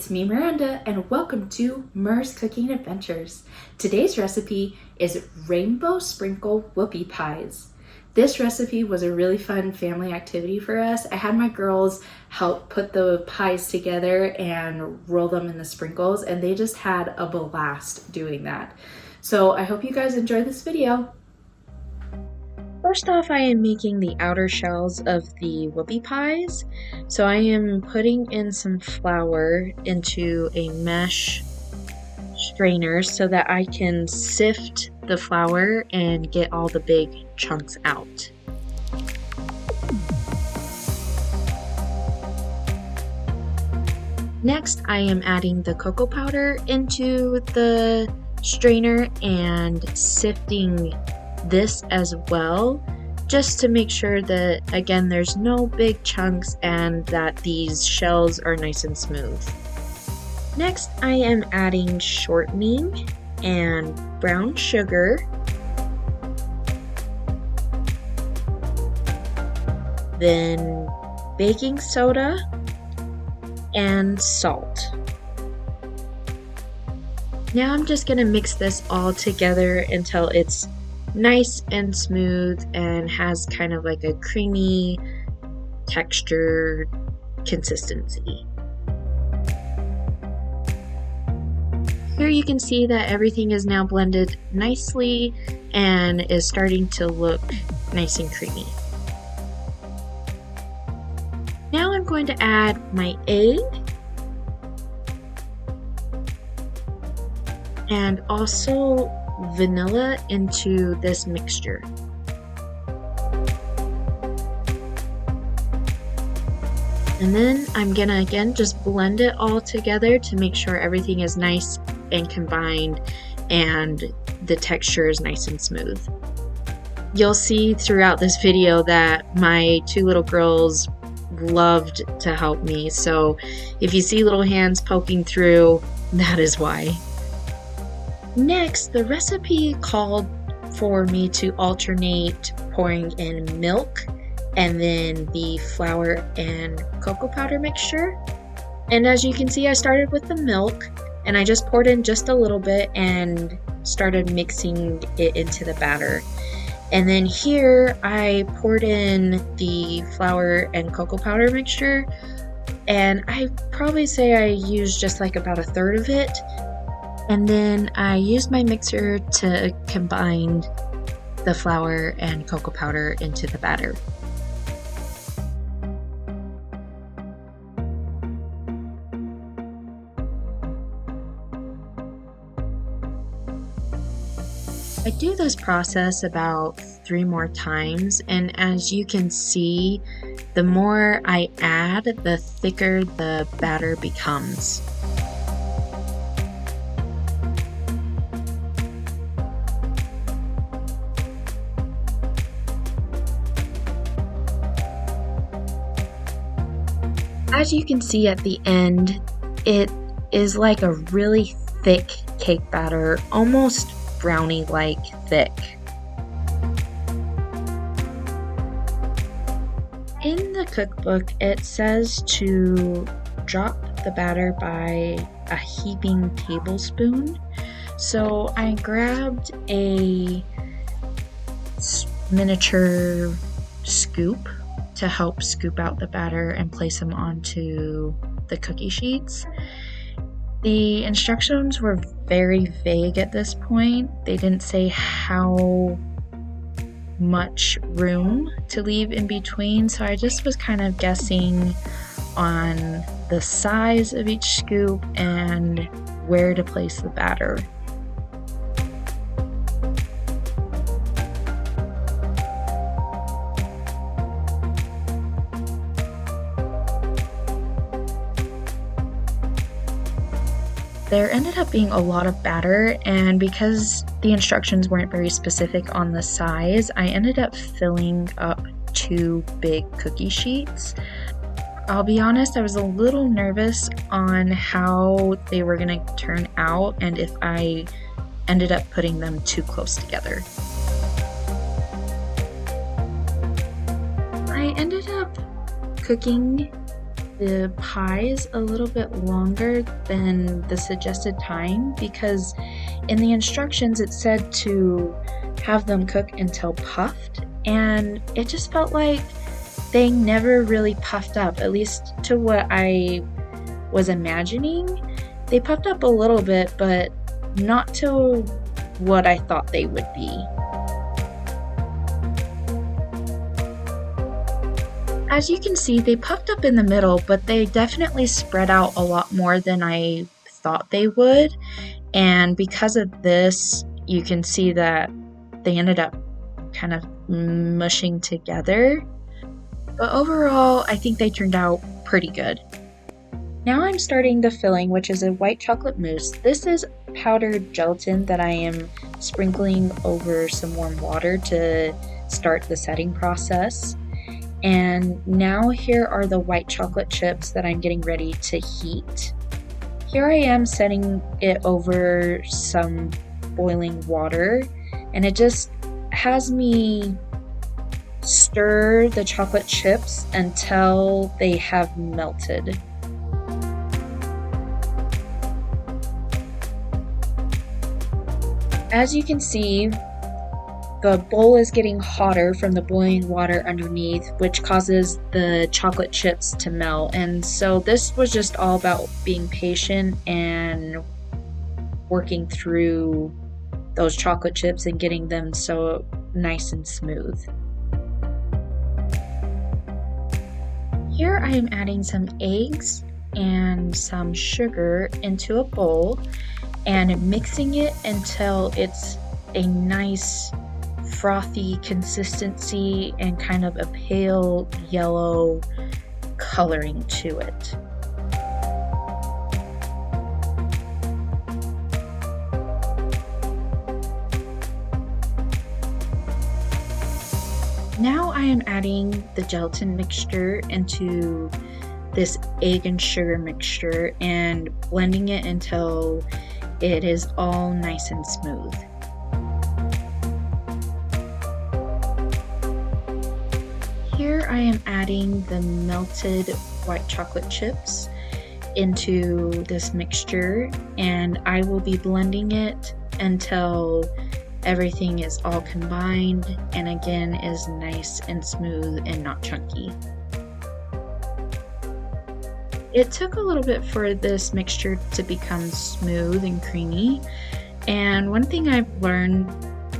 it's me, Miranda, and welcome to Mer's Cooking Adventures. Today's recipe is Rainbow Sprinkle Whoopie Pies. This recipe was a really fun family activity for us. I had my girls help put the pies together and roll them in the sprinkles, and they just had a blast doing that. So I hope you guys enjoy this video. First off, I am making the outer shells of the whoopie pies. So I am putting in some flour into a mesh strainer so that I can sift the flour and get all the big chunks out. Next, I am adding the cocoa powder into the strainer and sifting this as well, just to make sure that, again, there's no big chunks and that these shells are nice and smooth. Next, I am adding shortening and brown sugar, then baking soda and salt. Now I'm just going to mix this all together until it's nice and smooth and has kind of like a creamy texture consistency. Here you can see that everything is now blended nicely and is starting to look nice and creamy. Now I'm going to add my egg and also vanilla into this mixture. And then I'm gonna again just blend it all together to make sure everything is nice and combined and the texture is nice and smooth. You'll see throughout this video that my two little girls loved to help me, so if you see little hands poking through, that is why. Next, the recipe called for me to alternate pouring in milk and then the flour and cocoa powder mixture. And as you can see, I started with the milk and I just poured in just a little bit and started mixing it into the batter. And then here I poured in the flour and cocoa powder mixture, and I probably say I used just like about a third of it. And then I used my mixer to combine the flour and cocoa powder into the batter. I do this process about 3 more times, and as you can see, the more I add, the thicker the batter becomes. As you can see at the end, it is like a really thick cake batter, almost brownie-like thick. In the cookbook, it says to drop the batter by a heaping tablespoon. So I grabbed a miniature scoop to help scoop out the batter and place them onto the cookie sheets. The instructions were very vague at this point. They didn't say how much room to leave in between, so I just was kind of guessing on the size of each scoop and where to place the batter. There ended up being a lot of batter, and because the instructions weren't very specific on the size, I ended up filling up 2 big cookie sheets. I'll be honest, I was a little nervous on how they were going to turn out and if I ended up putting them too close together. I ended up cooking the pies a little bit longer than the suggested time because in the instructions it said to have them cook until puffed, and it just felt like they never really puffed up, at least to what I was imagining. They puffed up a little bit, but not to what I thought they would be. As you can see, they puffed up in the middle, but they definitely spread out a lot more than I thought they would. And because of this, you can see that they ended up kind of mushing together. But overall, I think they turned out pretty good. Now I'm starting the filling, which is a white chocolate mousse. This is powdered gelatin that I am sprinkling over some warm water to start the setting process. And now here are the white chocolate chips that I'm getting ready to heat. Here I am setting it over some boiling water, and it just has me stir the chocolate chips until they have melted. As you can see, the bowl is getting hotter from the boiling water underneath, which causes the chocolate chips to melt. And so this was just all about being patient and working through those chocolate chips and getting them so nice and smooth. Here I am adding some eggs and some sugar into a bowl and mixing it until it's a nice frothy consistency and kind of a pale yellow coloring to it. Now I am adding the gelatin mixture into this egg and sugar mixture and blending it until it is all nice and smooth. Here I am adding the melted white chocolate chips into this mixture, and I will be blending it until everything is all combined and again is nice and smooth and not chunky. It took a little bit for this mixture to become smooth and creamy, and one thing I've learned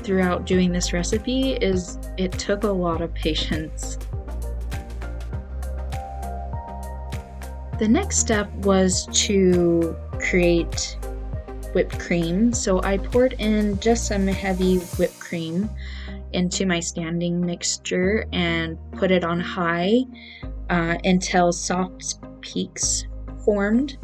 throughout doing this recipe is it took a lot of patience. The next step was to create whipped cream, so I poured in just some heavy whipped cream into my standing mixture and put it on high until soft peaks formed.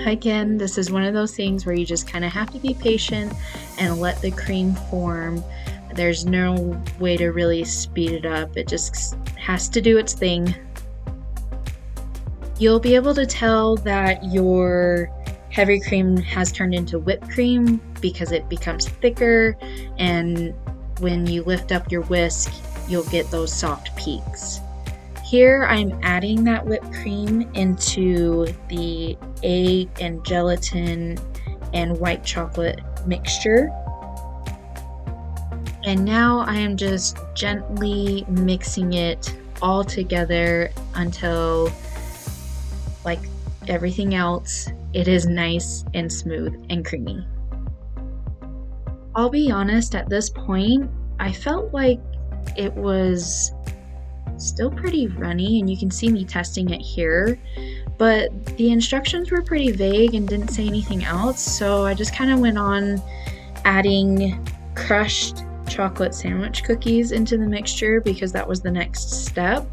Again, this is one of those things where you just kind of have to be patient and let the cream form. There's no way to really speed it up. It just has to do its thing. You'll be able to tell that your heavy cream has turned into whipped cream because it becomes thicker, and when you lift up your whisk, you'll get those soft peaks. Here I'm adding that whipped cream into the egg and gelatin and white chocolate mixture. And now I am just gently mixing it all together until, like everything else, it is nice and smooth and creamy. I'll be honest, at this point, I felt like it was still pretty runny, and you can see me testing it here, but the instructions were pretty vague and didn't say anything else, so I just kind of went on adding crushed chocolate sandwich cookies into the mixture because that was the next step,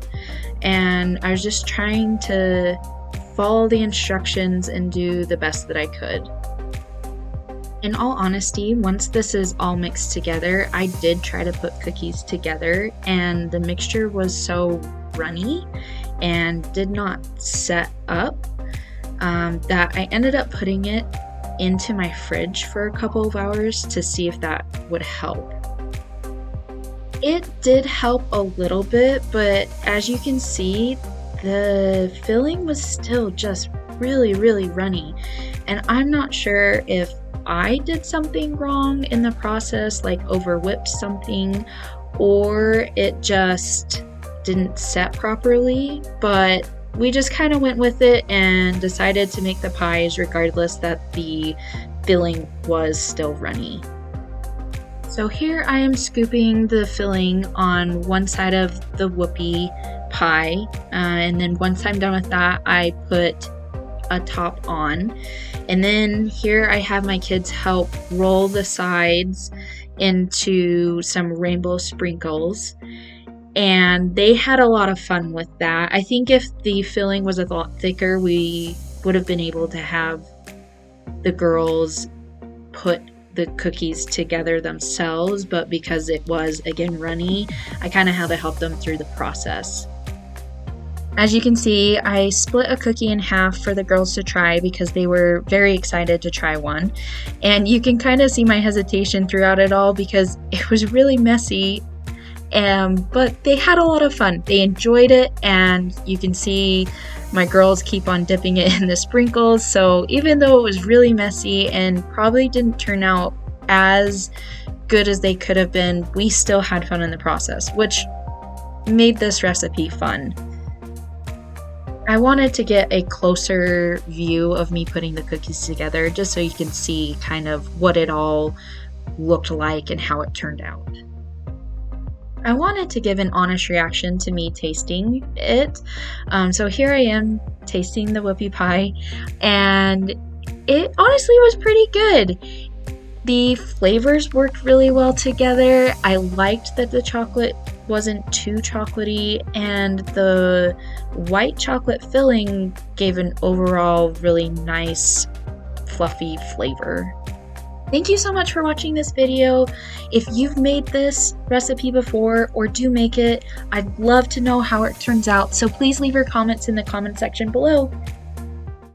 and I was just trying to follow the instructions and do the best that I could. In all honesty, once this is all mixed together, I did try to put cookies together, and the mixture was so runny and did not set up that I ended up putting it into my fridge for a couple of hours to see if that would help. It did help a little bit, but as you can see, the filling was still just really, really runny. And I'm not sure if I did something wrong in the process, like over whipped something, or it just didn't set properly, but we just kind of went with it and decided to make the pies regardless that the filling was still runny. So here I am scooping the filling on one side of the whoopie pie, and then once I'm done with that, I put a top on. And then here I have my kids help roll the sides into some rainbow sprinkles, and they had a lot of fun with that. I think if the filling was a lot thicker, we would have been able to have the girls put the cookies together themselves, but because it was again runny, I kind of had to help them through the process. As you can see, I split a cookie in half for the girls to try because they were very excited to try one. And you can kind of see my hesitation throughout it all because it was really messy, but they had a lot of fun. They enjoyed it, and you can see my girls keep on dipping it in the sprinkles. So even though it was really messy and probably didn't turn out as good as they could have been, we still had fun in the process, which made this recipe fun. I wanted to get a closer view of me putting the cookies together just so you can see kind of what it all looked like and how it turned out. I wanted to give an honest reaction to me tasting it. So here I am tasting the whoopie pie, and it honestly was pretty good. The flavors worked really well together. I liked that the chocolate wasn't too chocolatey, and the white chocolate filling gave an overall really nice fluffy flavor. Thank you so much for watching this video. If you've made this recipe before or do make it, I'd love to know how it turns out, so please leave your comments in the comment section below.